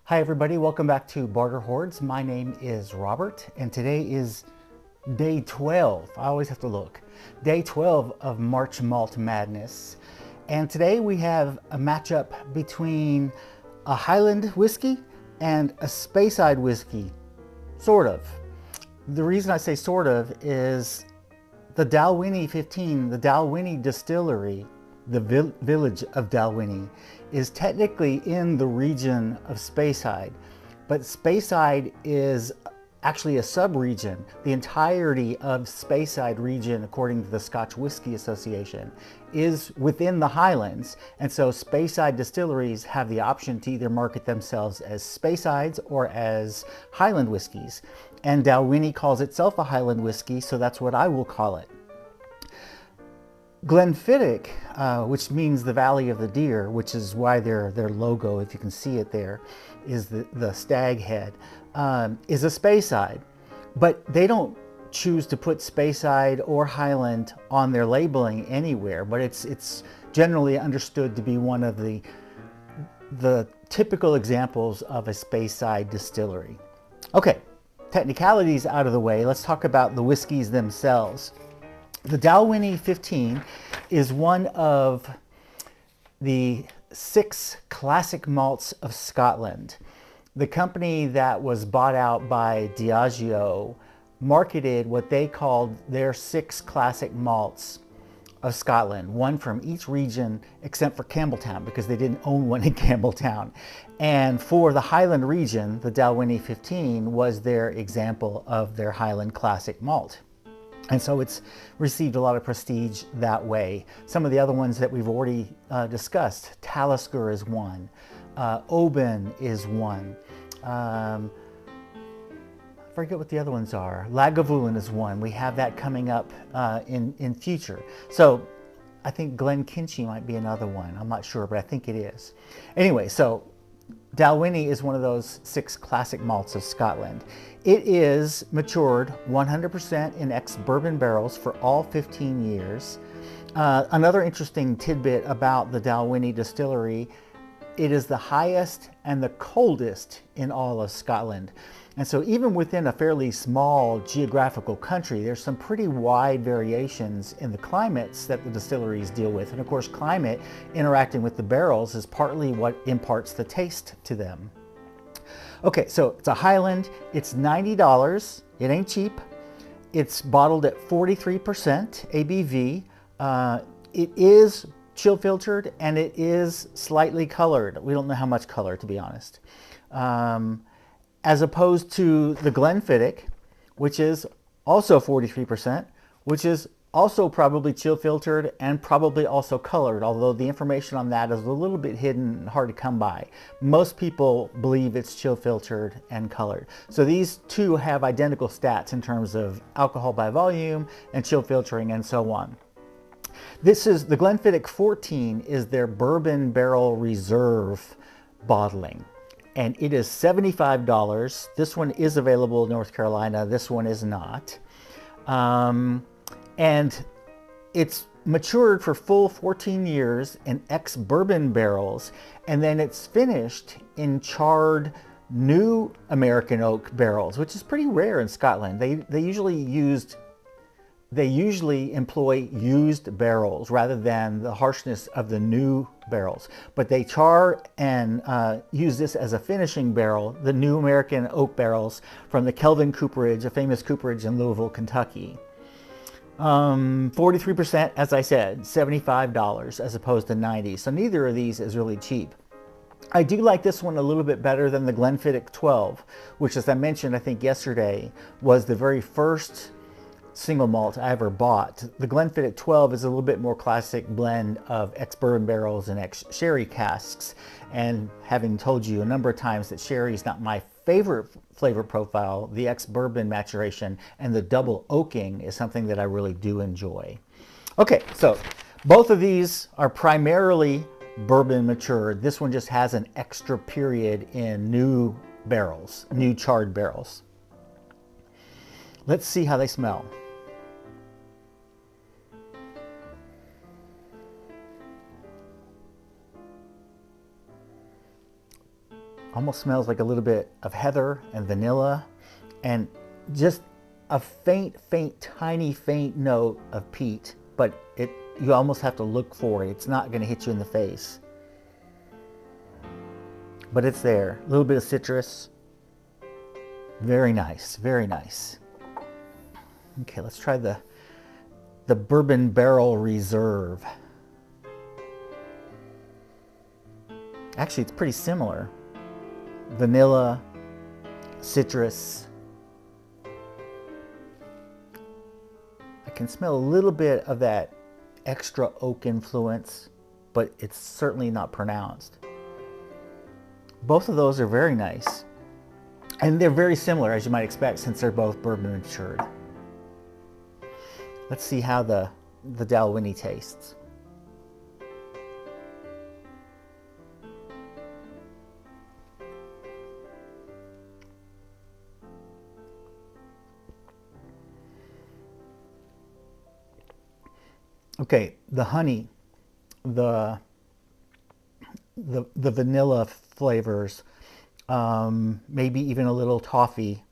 Hi everybody, welcome back to Barter Hordes. My name is Robert and today is day 12. I always have to look. Day 12 of March Malt Madness. And today we have a matchup between a Highland whiskey and a Speyside whiskey. Sort of. The reason I say sort of is the Dalwhinnie 15, the Dalwhinnie distillery, the village of Dalwhinnie, is technically in the region of Speyside, but Speyside is actually a sub-region. The entirety of Speyside region, according to the Scotch Whisky Association, is within the Highlands, and so Speyside distilleries have the option to either market themselves as Speysides or as Highland whiskies. And Dalwhinnie calls itself a Highland whiskey, so that's what I will call it. Glenfiddich, which means the Valley of the Deer, which is why their logo, if you can see it there, is the stag head, is a Speyside. But they don't choose to put Speyside or Highland on their labeling anywhere, but it's generally understood to be one of the typical examples of a Speyside distillery. Okay, technicalities out of the way, let's talk about the whiskeys themselves. The Dalwhinnie 15 is one of the 6 classic malts of Scotland. The company that was bought out by Diageo marketed what they called their 6 classic malts of Scotland, one from each region except for Campbelltown, because they didn't own one in Campbelltown. And for the Highland region, the Dalwhinnie 15 was their example of their Highland classic malt. And so it's received a lot of prestige that way. Some of the other ones that we've already discussed, Talisker is one, Oban is one, I forget what the other ones are, Lagavulin is one. We have that coming up in future. So I think Glenkinchie might be another one. I'm not sure, but I think it is. Anyway, so Dalwhinnie is one of those 6 classic malts of Scotland. It is matured 100% in ex-bourbon barrels for all 15 years. Another interesting tidbit about the Dalwhinnie distillery, it is the highest and the coldest in all of Scotland. And so even within a fairly small geographical country, there's some pretty wide variations in the climates that the distilleries deal with. And of course, climate interacting with the barrels is partly what imparts the taste to them. Okay, so it's a Highland, it's $90, it ain't cheap. It's bottled at 43% ABV. It is chill filtered and it is slightly colored. We don't know how much color, to be honest. As opposed to the Glenfiddich, which is also 43%, which is also probably chill filtered and probably also colored, although the information on that is a little bit hidden and hard to come by. Most people believe it's chill filtered and colored. So these two have identical stats in terms of alcohol by volume and chill filtering and so on. This is the Glenfiddich 14 is their bourbon barrel reserve bottling. And it is $75. This one is available in North Carolina. This one is not. And it's matured for full 14 years in ex-bourbon barrels. And then it's finished in charred new American oak barrels, which is pretty rare in Scotland. They usually employ used barrels rather than the harshness of the new barrels. But they char and use this as a finishing barrel, the new American oak barrels from the Kelvin cooperage, a famous cooperage in Louisville, Kentucky. 43%, as I said, $75 as opposed to $90. So neither of these is really cheap. I do like this one a little bit better than the Glenfiddich 12, which, as I mentioned, I think yesterday, was the very first single malt I ever bought. The Glenfiddich 12 is a little bit more classic blend of ex-bourbon barrels and ex-sherry casks. And having told you a number of times that sherry is not my favorite flavor profile, the ex-bourbon maturation and the double oaking is something that I really do enjoy. Okay, so both of these are primarily bourbon matured. This one just has an extra period in new barrels, new charred barrels. Let's see how they smell. Almost smells like a little bit of heather and vanilla, and just a faint, tiny faint note of peat, but you almost have to look for it. It's not going to hit you in the face, but it's there. A little bit of citrus. Very nice, very nice. Okay, let's try the Bourbon Barrel Reserve. Actually, it's pretty similar. Vanilla, citrus. I can smell a little bit of that extra oak influence, but it's certainly not pronounced. Both of those are very nice. And they're very similar, as you might expect, since they're both bourbon matured. Let's see how the Dalwhinnie tastes. Okay, the honey, the vanilla flavors, maybe even a little toffee,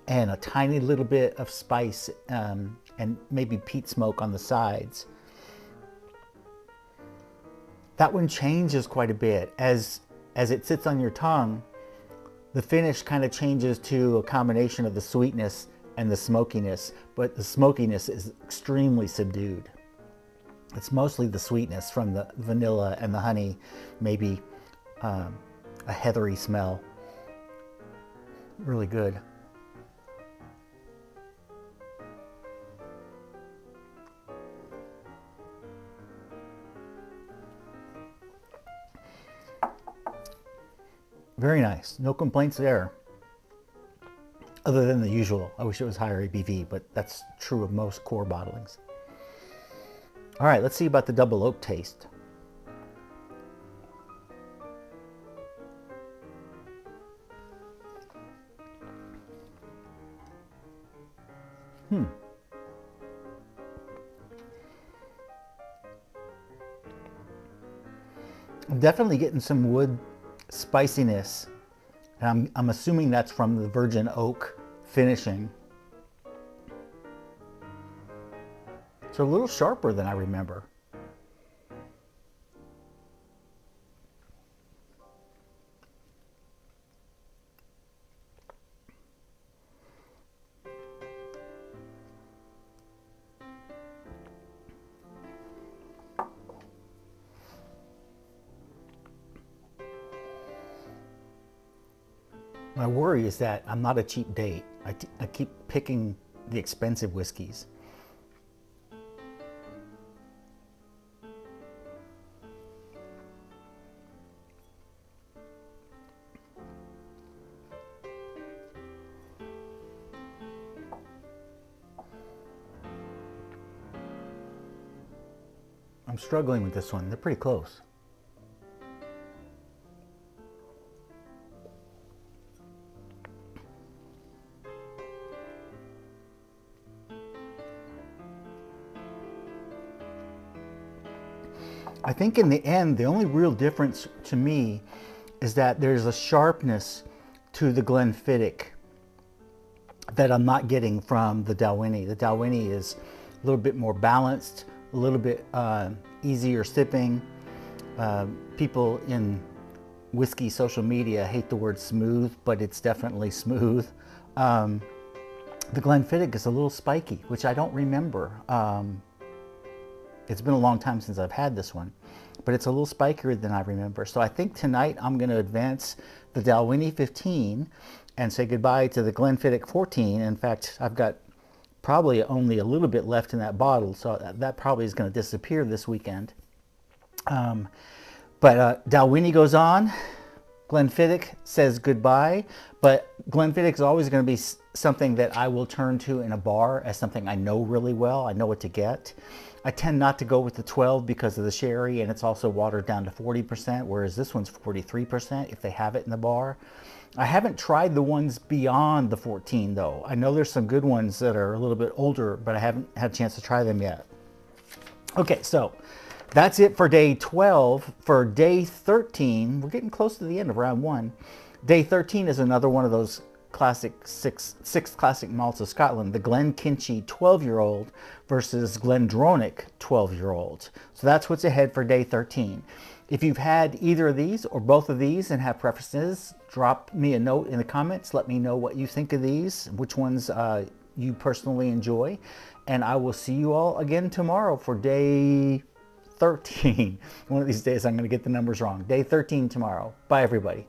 and a tiny little bit of spice, and maybe peat smoke on the sides. That one changes quite a bit as it sits on your tongue. The finish kind of changes to a combination of the sweetness and the smokiness, but the smokiness is extremely subdued. It's mostly the sweetness from the vanilla and the honey, maybe a heathery smell. Really good. Very nice. No complaints there. Other than the usual, I wish it was higher ABV, but that's true of most core bottlings. All right, let's see about the double oak taste. I'm definitely getting some wood spiciness. And I'm assuming that's from the virgin oak finishing. It's a little sharper than I remember. My worry is that I'm not a cheap date. I keep picking the expensive whiskeys. I'm struggling with this one. They're pretty close. I think in the end, the only real difference to me is that there's a sharpness to the Glenfiddich that I'm not getting from the Dalwhinnie. The Dalwhinnie is a little bit more balanced, a little bit easier sipping. People in whiskey social media hate the word smooth, but it's definitely smooth. The Glenfiddich is a little spiky, which I don't remember. It's been a long time since I've had this one, but it's a little spikier than I remember. So I think tonight I'm going to advance the Dalwhinnie 15 and say goodbye to the Glenfiddich 14. In fact, I've got probably only a little bit left in that bottle, so that probably is going to disappear this weekend. But Dalwhinnie goes on, Glenfiddich says goodbye, but Glenfiddich is always going to be something that I will turn to in a bar as something I know really well. I know what to get. I tend not to go with the 12 because of the sherry, and it's also watered down to 40%, whereas this one's 43% if they have it in the bar. I haven't tried the ones beyond the 14 though. I know there's some good ones that are a little bit older, but I haven't had a chance to try them yet. Okay, so that's it for day 12. For day 13, we're getting close to the end of round 1. Day 13 is another one of those classic six classic malts of Scotland, the Glenkinchie 12-year-old versus GlenDronach 12-year-old. So that's what's ahead for day 13. If you've had either of these or both of these and have preferences, drop me a note in the comments. Let me know what you think of these, which ones you personally enjoy. And I will see you all again tomorrow for day 13. One of these days I'm going to get the numbers wrong. Day 13 tomorrow. Bye, everybody.